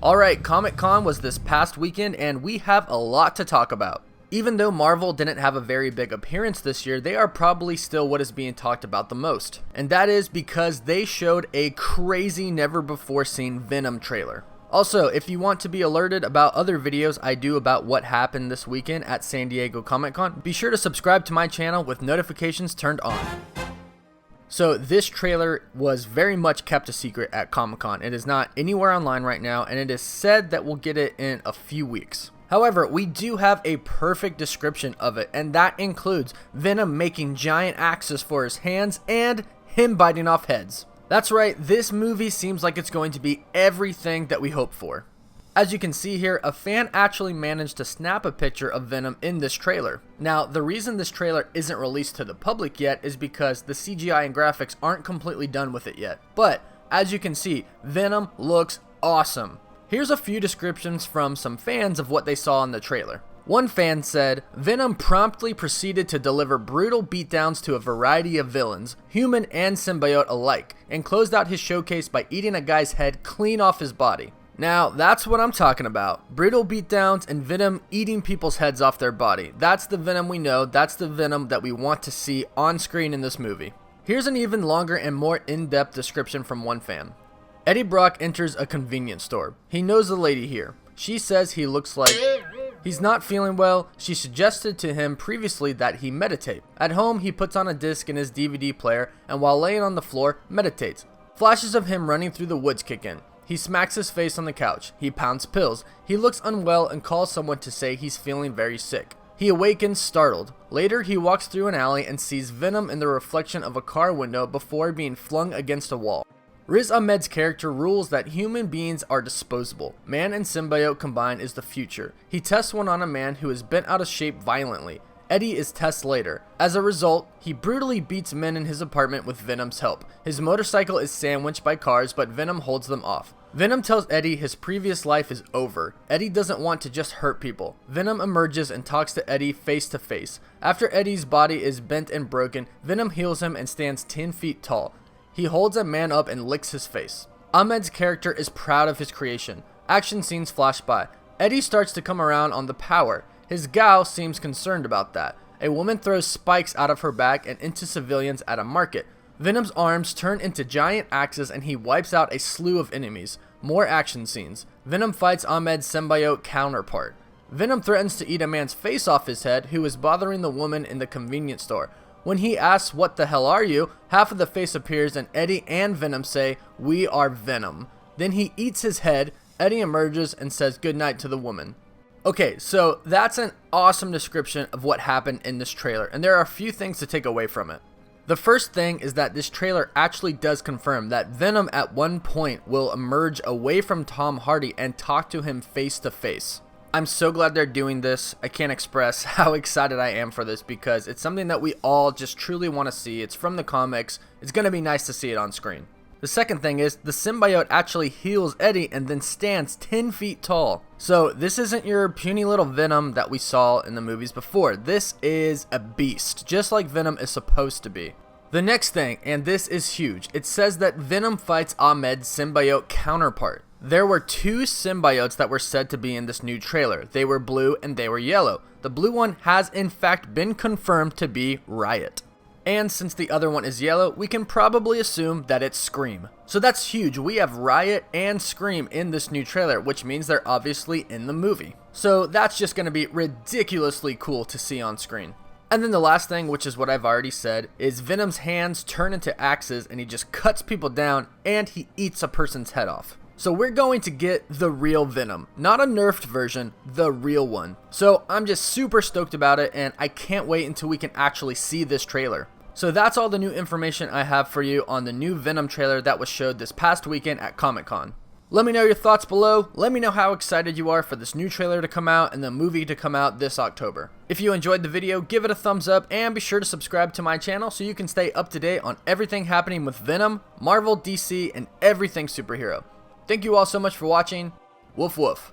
Alright, Comic-Con was this past weekend and we have a lot to talk about. Even though Marvel didn't have a very big appearance this year, they are probably still what is being talked about the most. And that is because they showed a crazy never before seen Venom trailer. Also, if you want to be alerted about other videos I do about what happened this weekend at San Diego Comic-Con, be sure to subscribe to my channel with notifications turned on. So this trailer was very much kept a secret at Comic-Con. It is not anywhere online right now, and it is said that we'll get it in a few weeks. However, we do have a perfect description of it, and that includes Venom making giant axes for his hands and him biting off heads. That's right, this movie seems like it's going to be everything that we hope for. As you can see here, a fan actually managed to snap a picture of Venom in this trailer. Now, the reason this trailer isn't released to the public yet is because the CGI and graphics aren't completely done with it yet. But, as you can see, Venom looks awesome. Here's a few descriptions from some fans of what they saw in the trailer. One fan said, Venom promptly proceeded to deliver brutal beatdowns to a variety of villains, human and symbiote alike, and closed out his showcase by eating a guy's head clean off his body. Now, that's what I'm talking about. Brutal beatdowns and Venom eating people's heads off their body. That's the Venom we know, that's the Venom that we want to see on screen in this movie. Here's an even longer and more in-depth description from one fan. Eddie Brock enters a convenience store. He knows the lady here. She says he looks like he's not feeling well. She suggested to him previously that he meditate. At home, he puts on a disc in his DVD player and while laying on the floor, meditates. Flashes of him running through the woods kick in. He smacks his face on the couch. He pounds pills. He looks unwell and calls someone to say he's feeling very sick. He awakens startled. Later, he walks through an alley and sees Venom in the reflection of a car window before being flung against a wall. Riz Ahmed's character rules that human beings are disposable. Man and symbiote combined is the future. He tests one on a man who is bent out of shape violently. Eddie is tested later. As a result, he brutally beats men in his apartment with Venom's help. His motorcycle is sandwiched by cars, but Venom holds them off. Venom tells Eddie his previous life is over. Eddie doesn't want to just hurt people. Venom emerges and talks to Eddie face to face. After Eddie's body is bent and broken, Venom heals him and stands 10 feet tall. He holds a man up and licks his face. Ahmed's character is proud of his creation. Action scenes flash by. Eddie starts to come around on the power. His gal seems concerned about that. A woman throws spikes out of her back and into civilians at a market. Venom's arms turn into giant axes and he wipes out a slew of enemies. More action scenes. Venom fights Ahmed's symbiote counterpart. Venom threatens to eat a man's face off his head who is bothering the woman in the convenience store. When he asks, "What the hell are you?" half of the face appears and Eddie and Venom say, "We are Venom." Then he eats his head. Eddie emerges and says goodnight to the woman. Okay, so that's an awesome description of what happened in this trailer, and there are a few things to take away from it. The first thing is that this trailer actually does confirm that Venom at one point will emerge away from Tom Hardy and talk to him face to face. I'm so glad they're doing this. I can't express how excited I am for this because it's something that we all just truly want to see. It's from the comics. It's going to be nice to see it on screen. The second thing is the symbiote actually heals Eddie and then stands 10 feet tall. So this isn't your puny little Venom that we saw in the movies before. This is a beast, just like Venom is supposed to be. The next thing, and this is huge, it says that Venom fights Ahmed's symbiote counterpart. There were two symbiotes that were said to be in this new trailer. They were blue and they were yellow. The blue one has in fact been confirmed to be Riot. And since the other one is yellow, we can probably assume that it's Scream. So that's huge. We have Riot and Scream in this new trailer, which means they're obviously in the movie. So that's just going to be ridiculously cool to see on screen. And then the last thing, which is what I've already said, is Venom's hands turn into axes and he just cuts people down and he eats a person's head off. So we're going to get the real Venom, not a nerfed version, the real one. So I'm just super stoked about it and I can't wait until we can actually see this trailer. So that's all the new information I have for you on the new Venom trailer that was showed this past weekend at Comic-Con. Let me know your thoughts below. Let me know how excited you are for this new trailer to come out and the movie to come out this October. If you enjoyed the video, give it a thumbs up and be sure to subscribe to my channel so you can stay up to date on everything happening with Venom, Marvel, DC, and everything superhero. Thank you all so much for watching. Woof woof.